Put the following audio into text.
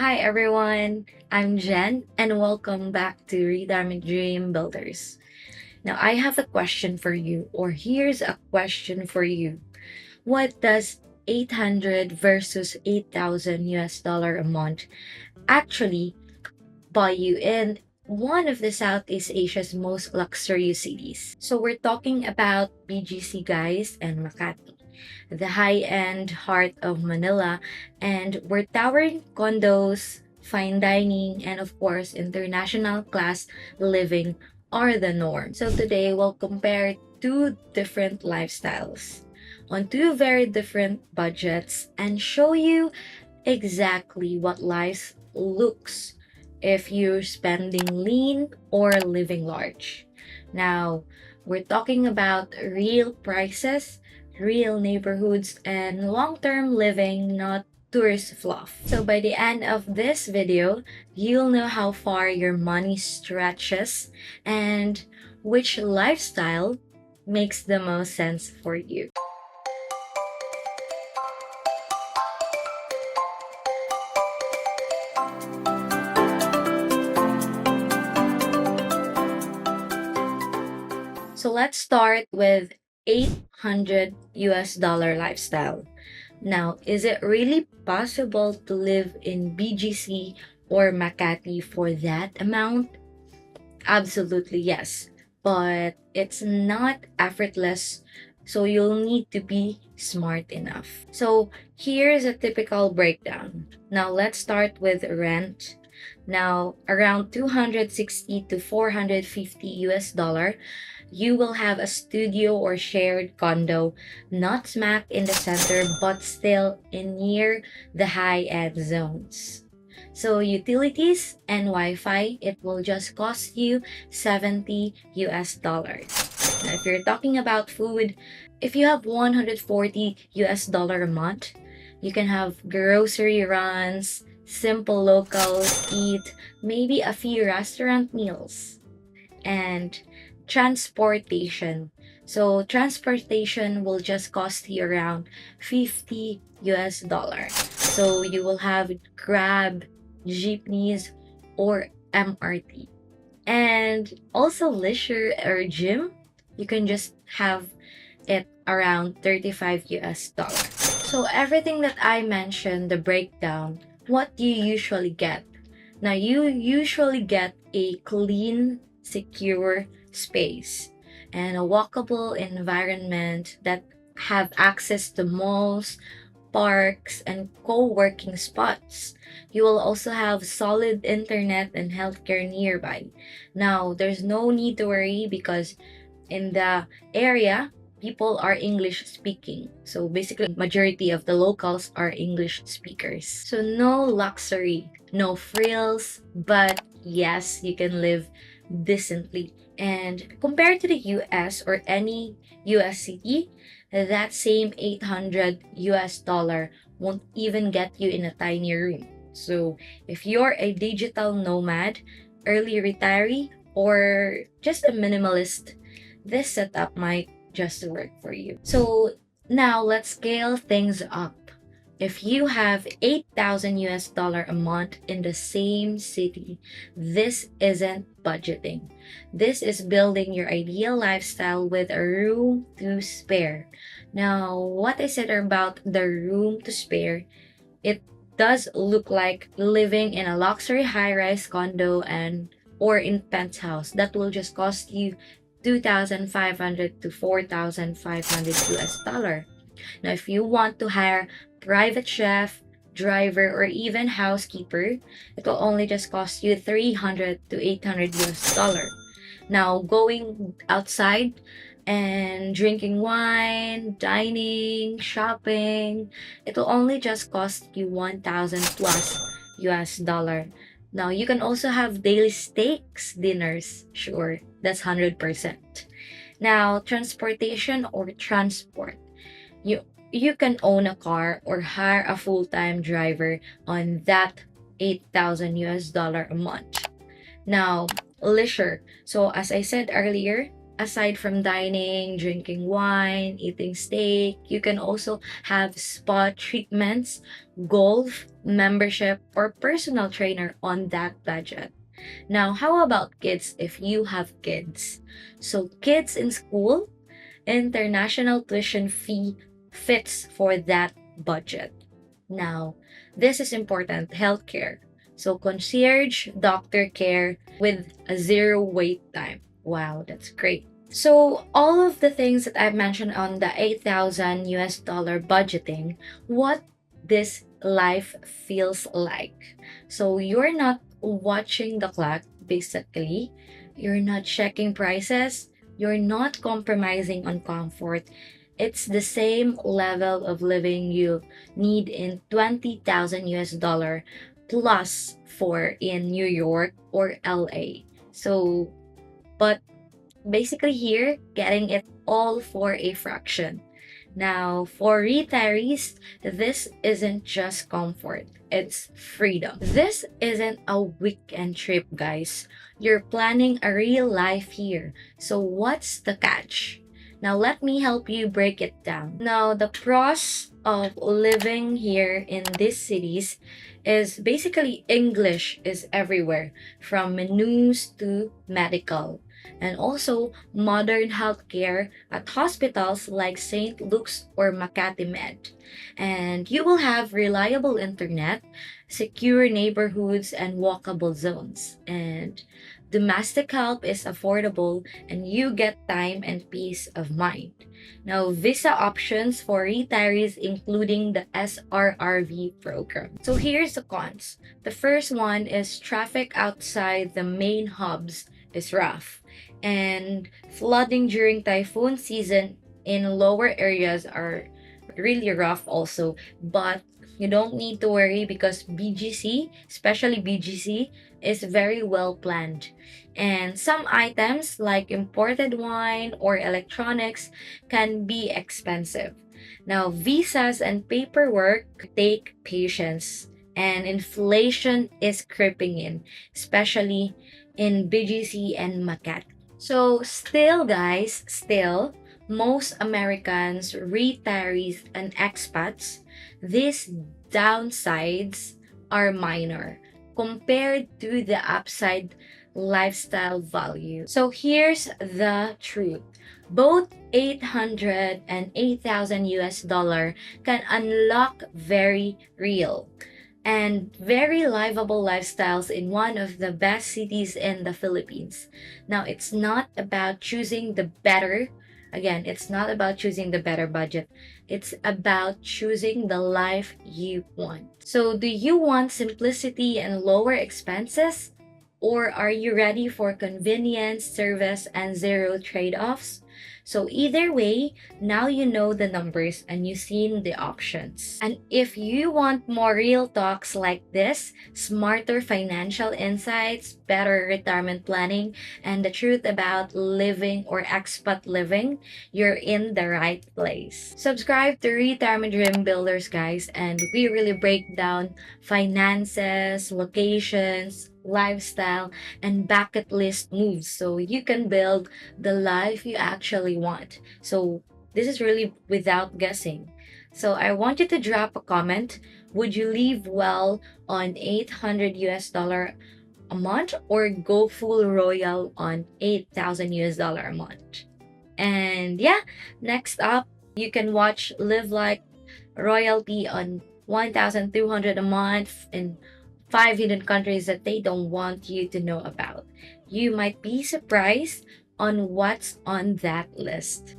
Hi everyone, I'm Jen and welcome back to Retirement Dream Builders. Now I have a question for you, or here's a question for you. What does 800 versus 8,000 US dollar a month actually buy you in one of the Southeast Asia's most luxurious cities? So we're talking about BGC guys and Makati, the high-end heart of Manila, and where towering condos, fine dining, and of course, international class living are the norm. So today we'll compare two different lifestyles on two very different budgets and show you exactly what life looks if you're spending lean or living large. Now, we're talking about real prices, real neighborhoods, and long-term living, not tourist fluff. So by the end of this video, you'll know how far your money stretches and which lifestyle makes the most sense for you. So let's start with 800 US dollar lifestyle. Now, is it really possible to live in BGC or Makati for that amount? Absolutely yes, but it's not effortless, so you'll need to be smart enough. So here's a typical breakdown. Now let's start with rent. Now around 260 to 450 US dollar, you will have a studio or shared condo, not smack in the center but still in near the high-end zones. So utilities and Wi-Fi, it will just cost you 70 US dollars. Now, if you're talking about food, if you have 140 US dollar a month, you can have grocery runs, simple locals eat, maybe a few restaurant meals, and transportation. So transportation will just cost you around 50 US dollars. So you will have Grab, jeepneys, or MRT. And also leisure or gym, you can just have it around 35 US dollars. So everything that I mentioned, the breakdown, what do you usually get? Now you usually get a clean, secure space and a walkable environment that have access to malls, parks, and co-working spots. You will also have solid internet and healthcare nearby. Now, there's no need to worry because in the area, people are English speaking. So basically, majority of the locals are English speakers. So no luxury, no frills, but yes, you can live decently. And compared to the US or any US city, that same 800 US dollar won't even get you in a tiny room. So if you're a digital nomad, early retiree, or just a minimalist, this setup might just work for you. So now let's scale things up. If you have 8,000 US dollar a month in the same city, this isn't budgeting. This is building your ideal lifestyle with a room to spare. Now, what I said about the room to spare, it does look like living in a luxury high-rise condo and or in penthouse that will just cost you 2,500 to 4,500 US dollar. Now, if you want to hire private chef, driver, or even housekeeper, it will only just cost you 300 to 800 US dollar. Now, going outside and drinking wine, dining, shopping, it will only just cost you 1,000 plus US dollar. Now, you can also have daily steaks dinners. Sure, that's 100%. Now, transportation or transport. You you can own a car or hire a full-time driver on that 8,000 US dollar a month. Now, leisure. So as I said earlier, aside from dining, drinking wine, eating steak, you can also have spa treatments, golf, membership, or personal trainer on that budget. Now, how about kids if you have kids? So, kids in school, international tuition fee fits for that budget. Now, this is important healthcare. So, concierge doctor care with a zero wait time. Wow, that's great. So, all of the things that I've mentioned on the 8,000 US dollar budgeting, what this life feels like. So, you're not watching the clock, basically. You're not checking prices. You're not compromising on comfort. It's the same level of living you need in 20,000 US dollar plus for in New York or LA. So, but basically here, getting it all for a fraction. Now, for retirees, this isn't just comfort, it's freedom. This isn't a weekend trip, guys. You're planning a real life here. So, what's the catch? Now, let me help you break it down. Now, the pros of living here in these cities is basically English is everywhere, from menus to medical, and also modern healthcare at hospitals like St. Luke's or Makati Med. And you will have reliable internet, secure neighborhoods, and walkable zones. And domestic help is affordable and you get time and peace of mind. Now, visa options for retirees including the SRRV program. So here's the cons. The first one is traffic outside the main hubs is rough, and flooding during typhoon season in lower areas are really rough also. But you don't need to worry because BGC, especially BGC, is very well planned. And some items like imported wine or electronics can be expensive. Now, visas and paperwork take patience, and inflation is creeping in, especially in BGC and Makati. So, still, guys, still, most Americans, retirees, and expats, these downsides are minor compared to the upside lifestyle value. So, here's the truth. Both 800 and 8,000 US dollar can unlock very real and very livable lifestyles in one of the best cities in the Philippines. Now, it's not about choosing the better, again, it's not about choosing the better budget. It's about choosing the life you want. So, do you want simplicity and lower expenses? Or are you ready for convenience, service, and zero trade offs? So, either way, now you know the numbers and you've seen the options. And if you want more real talks like this, smarter financial insights, better retirement planning, and the truth about living or expat living, you're in the right place. Subscribe to Retirement Dream Builders, guys, and we really break down finances, locations, lifestyle, and bucket list moves so you can build the life you actually want. So, this is really without guessing. So, I want you to drop a comment. Would you live well on 800 US dollar a month or go full royal on 8,000 US dollar a month? And yeah, next up, you can watch Live Like Royalty on 1,200 a month in 5 hidden countries that they don't want you to know about. You might be surprised on what's on that list.